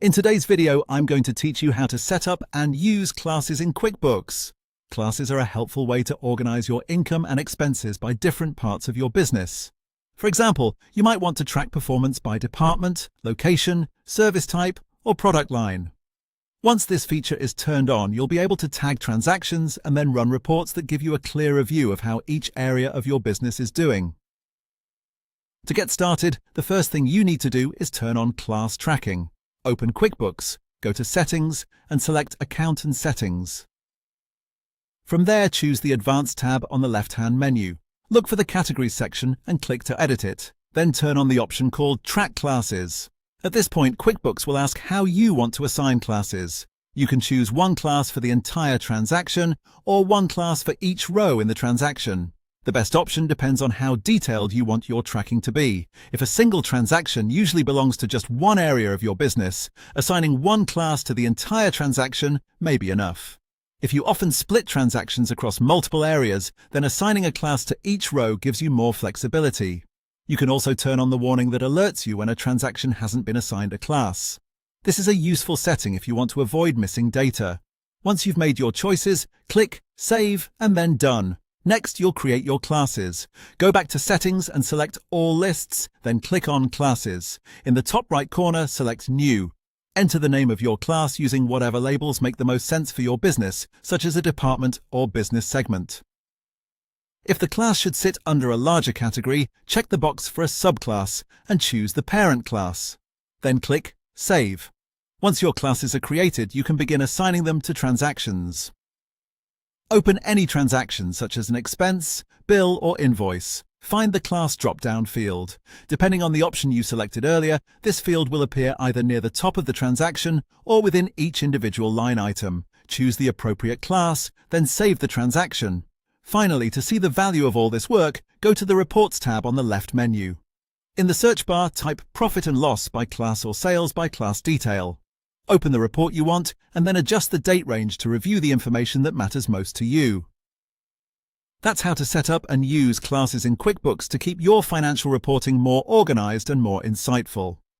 In today's video, I'm going to teach you how to set up and use classes in QuickBooks. Classes are a helpful way to organize your income and expenses by different parts of your business. For example, you might want to track performance by department, location, service type, or product line. Once this feature is turned on, you'll be able to tag transactions and then run reports that give you a clearer view of how each area of your business is doing. To get started, the first thing you need to do is turn on class tracking. Open QuickBooks, go to Settings, and select Account and Settings. From there, choose the Advanced tab on the left-hand menu. Look for the Categories section and click to edit it. Then turn on the option called Track Classes. At this point, QuickBooks will ask how you want to assign classes. You can choose one class for the entire transaction or one class for each row in the transaction. The best option depends on how detailed you want your tracking to be. If a single transaction usually belongs to just one area of your business, assigning one class to the entire transaction may be enough. If you often split transactions across multiple areas, then assigning a class to each row gives you more flexibility. You can also turn on the warning that alerts you when a transaction hasn't been assigned a class. This is a useful setting if you want to avoid missing data. Once you've made your choices, click Save and then Done. Next, you'll create your classes. Go back to Settings and select All Lists, then click on Classes. In the top right corner, select New. Enter the name of your class using whatever labels make the most sense for your business, such as a department or business segment. If the class should sit under a larger category, check the box for a subclass and choose the parent class. Then click Save. Once your classes are created, you can begin assigning them to transactions. Open any transaction such as an expense, bill, or invoice. Find the class drop-down field. Depending on the option you selected earlier, this field will appear either near the top of the transaction or within each individual line item. Choose the appropriate class, then save the transaction. Finally, to see the value of all this work, go to the Reports tab on the left menu. In the search bar, type Profit and Loss by class or Sales by class detail. Open the report you want and then adjust the date range to review the information that matters most to you. That's how to set up and use classes in QuickBooks to keep your financial reporting more organized and more insightful.